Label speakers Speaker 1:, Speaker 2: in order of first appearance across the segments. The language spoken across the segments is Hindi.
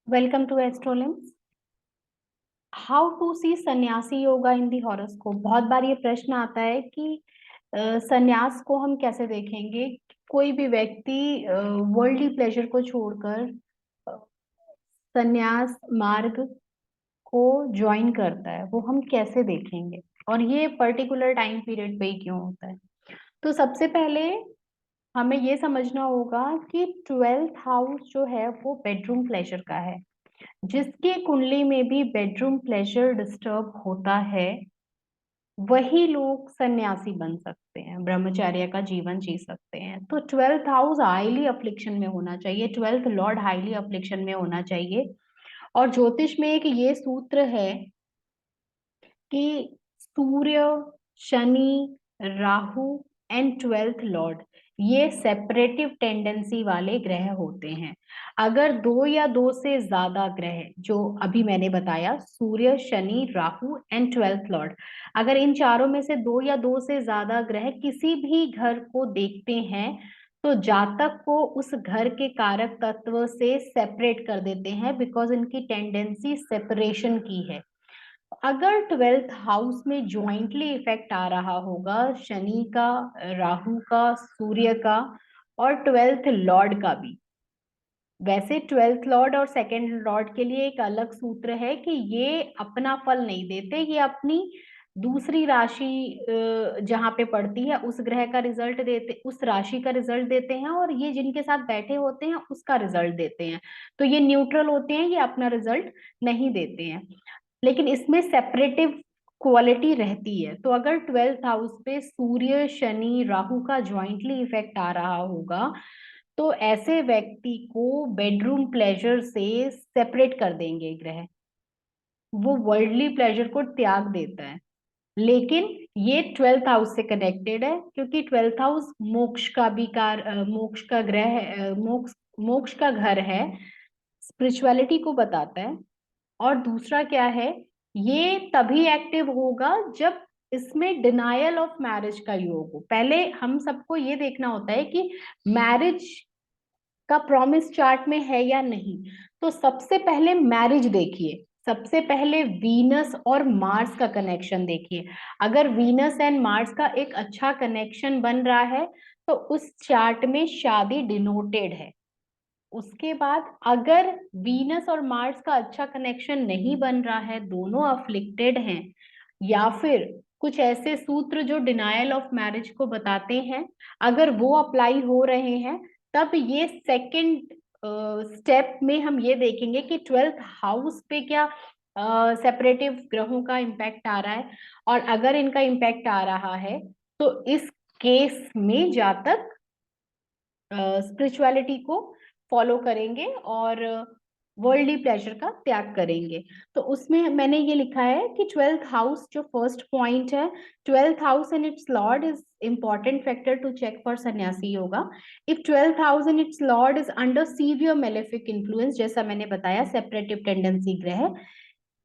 Speaker 1: Welcome to Astrolims. How to see sanyasi yoga in the horoscope. बहुत बार ये प्रश्न आता है कि सन्यास को हम कैसे देखेंगे। कोई भी व्यक्ति वर्ल्डली प्लेजर को छोड़कर अ, सन्यास मार्ग को ज्वाइन करता है, वो हम कैसे देखेंगे और ये पर्टिकुलर टाइम पीरियड पे ही क्यों होता है। तो सबसे पहले हमें ये समझना होगा कि 12th हाउस जो है वो बेडरूम प्लेजर का है। जिसकी कुंडली में भी बेडरूम प्लेजर डिस्टर्ब होता है, वही लोग सन्यासी बन सकते हैं, ब्रह्मचर्य का जीवन जी सकते हैं। तो 12th हाउस हाईली अफ्लिक्शन में होना चाहिए, 12th लॉर्ड हाईली अफ्लिक्शन में होना चाहिए। और ज्योतिष में एक ये सूत्र है कि Surya, Shani, Rahu and 12th lord ये सेपरेटिव टेंडेंसी वाले ग्रह होते हैं। अगर दो या दो से ज्यादा ग्रह, जो अभी मैंने बताया, Surya, Shani, Rahu and 12th lord, अगर इन चारों में से दो या दो से ज्यादा ग्रह किसी भी घर को देखते हैं, तो जातक को उस घर के कारक तत्व से सेपरेट कर देते हैं, बिकॉज इनकी टेंडेंसी सेपरेशन की है। अगर 12th हाउस में ज्वाइंटली इफेक्ट आ रहा होगा शनि का, राहु का, सूर्य का और 12th लॉर्ड का भी। वैसे 12th लॉर्ड और सेकंड लॉर्ड के लिए एक अलग सूत्र है कि ये अपना फल नहीं देते, ये अपनी दूसरी राशि जहां पे पड़ती है उस ग्रह का रिजल्ट देते, उस राशि का रिजल्ट देते हैं, और ये जिनके साथ बैठे होते हैं उसका रिजल्ट देते हैं। तो ये न्यूट्रल होते हैं, ये अपना रिजल्ट नहीं देते हैं, लेकिन इसमें सेपरेटिव क्वालिटी रहती है। तो अगर 12th हाउस पे सूर्य, शनि, राहु का ज्वाइंटली इफेक्ट आ रहा होगा, तो ऐसे व्यक्ति को बेडरूम प्लेजर से सेपरेट कर देंगे ग्रह, वो वर्ल्डली प्लेजर को त्याग देता है। लेकिन ये 12th हाउस से कनेक्टेड है, क्योंकि 12th हाउस मोक्ष का भी मोक्ष का ग्रह है, मोक्ष मोक्ष का घर है, स्पिरिचुअलिटी को बताता है। और दूसरा क्या है, ये तभी एक्टिव होगा जब इसमें डिनायल ऑफ मैरिज का योग हो। पहले हम सबको ये देखना होता है कि मैरिज का प्रॉमिस चार्ट में है या नहीं। तो सबसे पहले मैरिज देखिए, सबसे पहले वीनस और मार्स का कनेक्शन देखिए। अगर वीनस एंड मार्स का एक अच्छा कनेक्शन बन रहा है, तो उस चार्ट में शादी डिनोटेड है। उसके बाद अगर वीनस और मार्स का अच्छा कनेक्शन नहीं बन रहा है, दोनों अफ्लिक्टेड हैं, या फिर कुछ ऐसे सूत्र जो डिनायल ऑफ मैरिज को बताते हैं, अगर वो अप्लाई हो रहे हैं, तब ये सेकंड स्टेप में हम ये देखेंगे कि 12th हाउस पे क्या सेपरेटिव ग्रहों का इम्पैक्ट आ रहा है। और अगर इनका इम्पैक्ट आ रहा है, तो इस केस में जातक स्पिरिचुअलिटी को फॉलो करेंगे और वर्ल्डली प्लेजर का त्याग करेंगे। तो उसमें मैंने ये लिखा है कि 12th हाउस जो फर्स्ट पॉइंट है, 12th house and its lord is important factor to check for sanyasi yoga. If 12th house and its lord is under severe malefic influence, जैसा मैंने बताया सेपरेटिव टेंडेंसी ग्रह,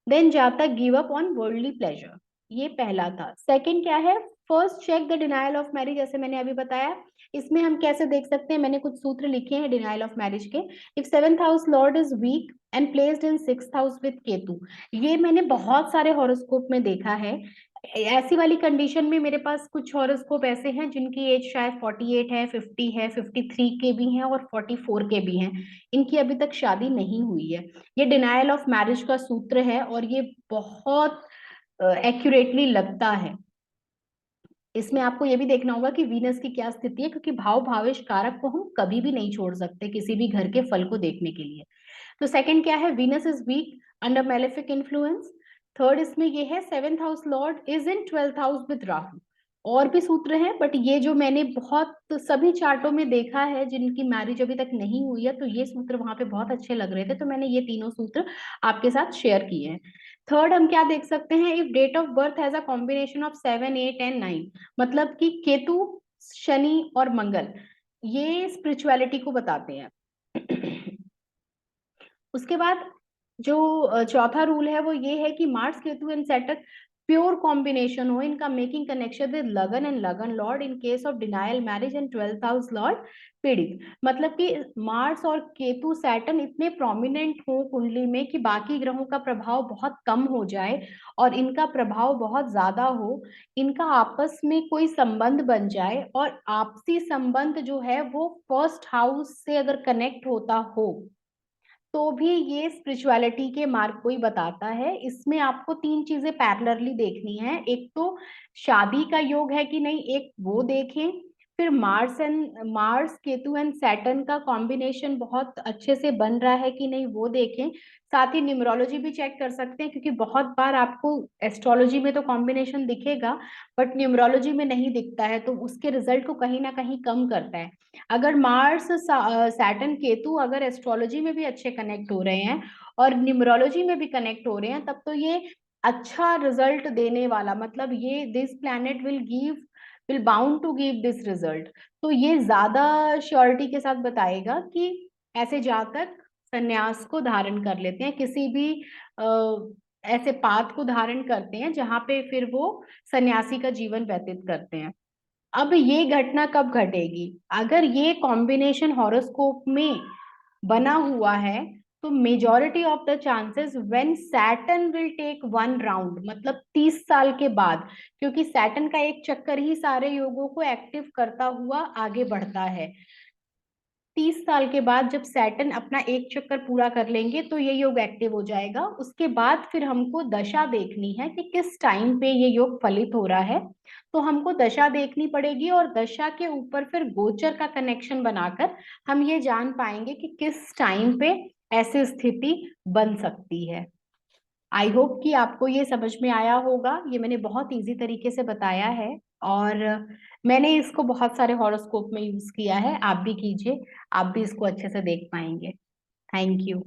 Speaker 1: देन जातक give up on worldly pleasure. ये पहला था। सेकंड क्या है, first check the denial of marriage, जैसे मैंने अभी बताया। इसमें हम कैसे देख सकते हैं, मैंने कुछ सूत्र लिखे हैं डिनायल ऑफ मैरिज के। If 7th house Lord is weak and placed in 6th house with Ketu, ये मैंने बहुत सारे हॉरोस्कोप में देखा है। ऐसी वाली कंडीशन में मेरे पास कुछ हॉरोस्कोप ऐसे हैं जिनकी एज शायद 48 है, 50 है, 53 के भी हैं और 44 के भी हैं, इनकी अभी तक शादी नहीं हुई है। ये डिनायल ऑफ मैरिज का सूत्र है और ये बहुत एक्यूरेटली लगता है। इसमें आपको ये भी देखना होगा कि वीनस की क्या स्थिति है, क्योंकि भाव भावेश कारक को हम कभी भी नहीं छोड़ सकते किसी भी घर के फल को देखने के लिए। तो सेकंड क्या है, Venus is weak under malefic influence. Third इसमें ये है 7th house Lord is in 12th house with Rahu. और भी सूत्र हैं, बट ये जो मैंने बहुत सभी चार्टों में देखा है जिनकी मैरिज अभी तक नहीं हुई है, तो ये सूत्र वहां पे बहुत अच्छे लग रहे थे, तो मैंने ये तीनों सूत्र आपके साथ शेयर किए हैं। थर्ड हम क्या देख सकते हैं, if date of birth has a combination of 7, 8 and 9, मतलब कि केतु, शनि और मंगल, ये स्पिरिचुअलिटी को बताते हैं। उसके बाद जो चौथा रूल है वो ये है कि Mars, Ketu and Saturn pure combination हो इनका, मेकिंग कनेक्शन विद लगन एंड लगन Lord in case of denial marriage and 12th house Lord पीड़ित। मतलब कि मार्स और केतु सैटर्न इतने प्रोमिनेंट हो कुंडली में कि बाकी ग्रहों का प्रभाव बहुत कम हो जाए और इनका प्रभाव बहुत ज्यादा हो, इनका आपस में कोई संबंध बन जाए, और आपसी संबंध जो है वो फर्स्ट हाउस से अगर कनेक्ट होता हो तो भी ये स्पिरिचुअलिटी के मार्ग को ही बताता है। इसमें आपको तीन चीजें पैरेलली देखनी है, एक तो शादी का योग है कि नहीं, एक वो देखें, फिर मार्स केतु एंड सैटर्न का कॉम्बिनेशन बहुत अच्छे से बन रहा है कि नहीं वो देखें। साथ ही न्यूमरोलॉजी भी चेक कर सकते हैं, क्योंकि बहुत बार आपको एस्ट्रोलॉजी में तो कॉम्बिनेशन दिखेगा बट न्यूमरोलॉजी में नहीं दिखता है, तो उसके रिजल्ट को कहीं ना कहीं कम करता है। अगर मार्स सैटर्न केतु अगर एस्ट्रोलॉजी में भी अच्छे कनेक्ट हो रहे हैं और न्यूमरोलॉजी में भी कनेक्ट हो रहे हैं, तब तो ये अच्छा रिजल्ट देने वाला, मतलब ये this planet will bound to give this result. तो ये ज्यादा श्योरिटी के साथ बताएगा कि ऐसे जातक संन्यास को धारण कर लेते हैं, किसी भी ऐसे पाथ को धारण करते हैं जहां पे फिर वो सन्यासी का जीवन व्यतीत करते हैं। अब ये घटना कब घटेगी, अगर ये कॉम्बिनेशन हॉरोस्कोप में बना हुआ है तो majority of the chances when Saturn will take one round, मतलब 30 साल के बाद, क्योंकि सैटर्न का एक चक्कर ही सारे योगों को एक्टिव करता हुआ आगे बढ़ता है। 30 साल के बाद जब सैटर्न अपना एक चक्कर पूरा कर लेंगे तो ये योग एक्टिव हो जाएगा। उसके बाद फिर हमको दशा देखनी है कि किस टाइम पे ये योग फलित हो रहा है, तो हमको दशा देखनी पड़ेगी और दशा के ऊपर फिर गोचर का कनेक्शन बनाकर हम ये जान पाएंगे कि किस टाइम पे ऐसी स्थिति बन सकती है। आई होप कि आपको ये समझ में आया होगा, ये मैंने बहुत इजी तरीके से बताया है और मैंने इसको बहुत सारे हॉरोस्कोप में यूज किया है, आप भी कीजिए, आप भी इसको अच्छे से देख पाएंगे। Thank you.